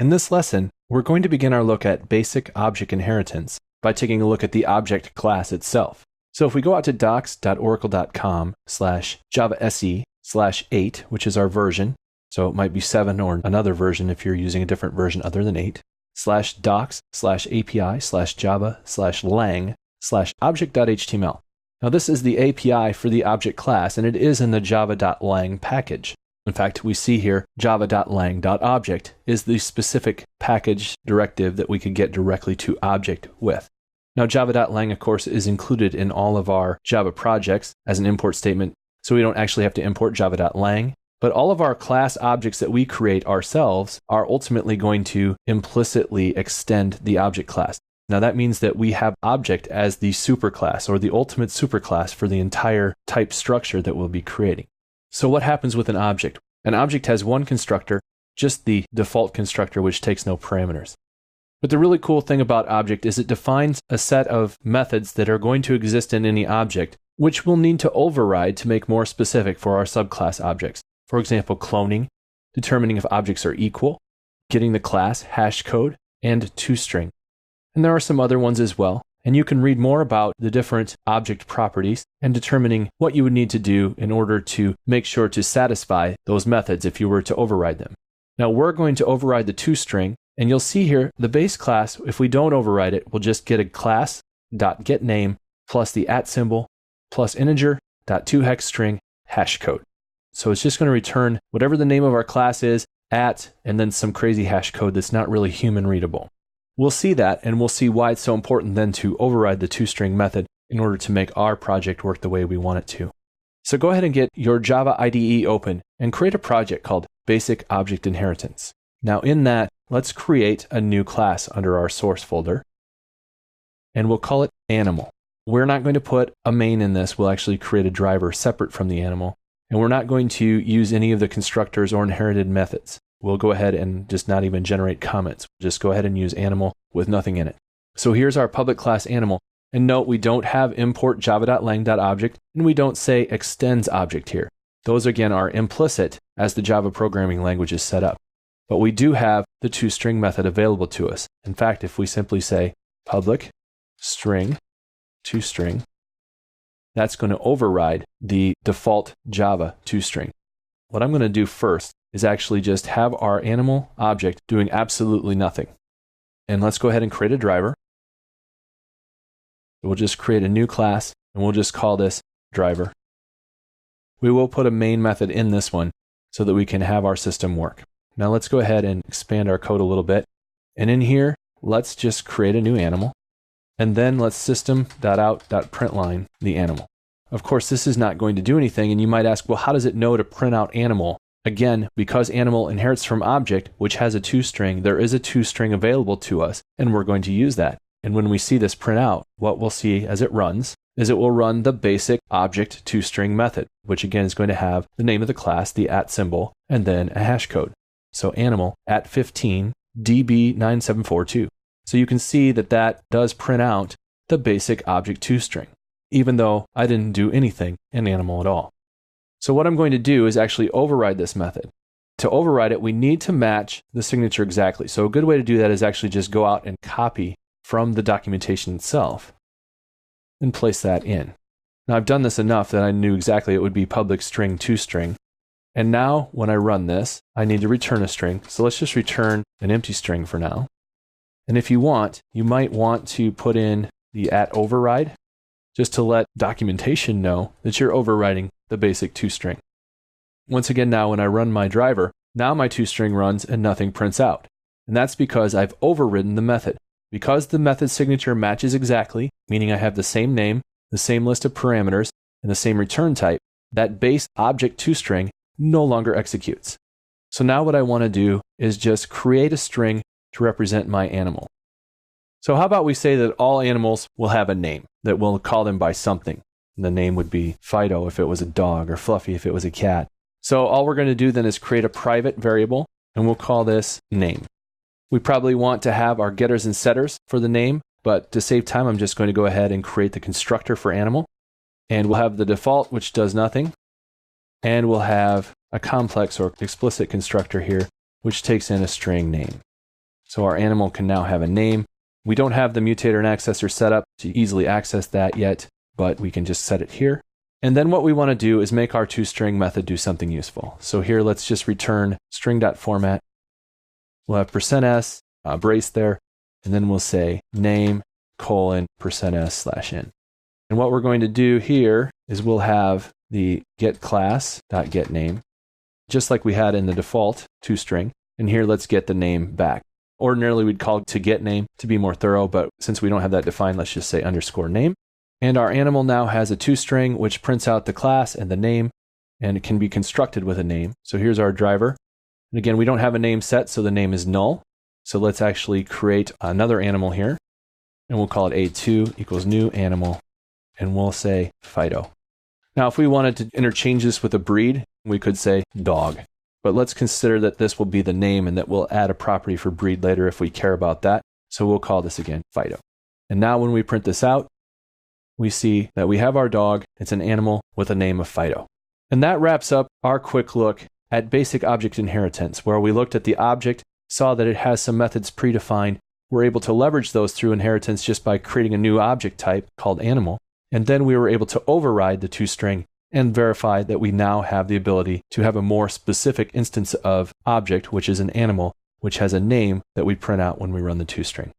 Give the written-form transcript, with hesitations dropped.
In this lesson, we're going to begin our look at basic object inheritance by taking a look at the object class itself. So if we go out to docs.oracle.com/javase/8, which is our version, so it might be 7 or another version if you're using a different version other than 8, /docs/api/java/lang/object.html. Now this is the API for the object class, and it is in the java.lang package. In fact, we see here java.lang.object is the specific package directive that we could get directly to object with. Now java.lang, of course, is included in all of our Java projects as an import statement, so we don't actually have to import java.lang. But all of our class objects that we create ourselves are ultimately going to implicitly extend the object class. Now that means that we have object as the superclass or the ultimate superclass for the entire type structure that we'll be creating. So what happens with an object? An object has one constructor, just the default constructor, which takes no parameters. But the really cool thing about object is it defines a set of methods that are going to exist in any object, which we'll need to override to make more specific for our subclass objects. For example, cloning, determining if objects are equal, getting the class hash code, and ToString. And there are some other ones as well. And you can read more about the different object properties and determining what you would need to do in order to make sure to satisfy those methods if you were to override them. Now we're going to override the ToString, and you'll see here the base class, if we don't override it, we'll just get a class.getName plus the @ plus integer.toHexString hash code. So it's just going to return whatever the name of our class is, and then some crazy hash code that's not really human readable. We'll see that, and we'll see why it's so important then to override the ToString method in order to make our project work the way we want it to. So go ahead and get your Java IDE open and create a project called Basic Object Inheritance. Now in that, let's create a new class under our source folder, and we'll call it Animal. We're not going to put a main in this. We'll actually create a driver separate from the animal, and we're not going to use any of the constructors or inherited methods. We'll go ahead and just not even generate comments. Just go ahead and use animal with nothing in it. So here's our public class animal. And note, we don't have import java.lang.object, and we don't say extends object here. Those again are implicit as the Java programming language is set up. But we do have the ToString method available to us. In fact, if we simply say public string ToString, that's going to override the default Java ToString. What I'm going to do first is actually just have our animal object doing absolutely nothing. And let's go ahead and create a driver. We'll just create a new class, and we'll just call this driver. We will put a main method in this one so that we can have our system work. Now let's go ahead and expand our code a little bit. And in here, let's just create a new animal. And then let's system.out.println the animal. Of course, this is not going to do anything, and you might ask, well, how does it know to print out animal? Again, because animal inherits from object, which has a ToString, there is a ToString available to us, and we're going to use that. And when we see this print out, what we'll see as it runs is it will run the basic object ToString method, which again is going to have the name of the class, the @ and then a hash code. So animal @15 db9742. So you can see that that does print out the basic object ToString, even though I didn't do anything in animal at all. So what I'm going to do is actually override this method. To override it, we need to match the signature exactly. So a good way to do that is actually just go out and copy from the documentation itself and place that in. Now I've done this enough that I knew exactly it would be public string ToString. And now when I run this, I need to return a string. So let's just return an empty string for now. And if you want, you might want to put in the @override just to let documentation know that you're overriding the basic ToString. Once again, now when I run my driver, now my ToString runs and nothing prints out. And that's because I've overridden the method. Because the method signature matches exactly, meaning I have the same name, the same list of parameters, and the same return type, that base object ToString no longer executes. So now what I want to do is just create a string to represent my animal. So how about we say that all animals will have a name, that we'll call them by something. And the name would be Fido if it was a dog, or Fluffy if it was a cat. So all we're going to do then is create a private variable, and we'll call this name. We probably want to have our getters and setters for the name, but to save time, I'm just going to go ahead and create the constructor for animal. And we'll have the default, which does nothing. And we'll have a complex or explicit constructor here, which takes in a string name. So our animal can now have a name. We don't have the mutator and accessor set up to easily access that yet, but we can just set it here. And then what we want to do is make our ToString method do something useful. So here, let's just return string.format. We'll have %s, brace there, and then we'll say name, %s/n. And what we're going to do here is we'll have the getClass.getName, just like we had in the default ToString. And here, let's get the name back. Ordinarily, we'd call to getName to be more thorough, but since we don't have that defined, let's just say _name. And our animal now has a ToString, which prints out the class and the name, and it can be constructed with a name. So here's our driver. And again, we don't have a name set, so the name is null. So let's actually create another animal here, and we'll call it A2 equals new animal, and we'll say Fido. Now, if we wanted to interchange this with a breed, we could say dog. But let's consider that this will be the name and that we'll add a property for breed later if we care about that. So we'll call this again Fido. And now when we print this out, we see that we have our dog. It's an animal with a name of Fido. And that wraps up our quick look at basic object inheritance, where we looked at the object, saw that it has some methods predefined. We're able to leverage those through inheritance just by creating a new object type called animal. And then we were able to override the ToString and verify that we now have the ability to have a more specific instance of object, which is an animal, which has a name that we print out when we run the ToString.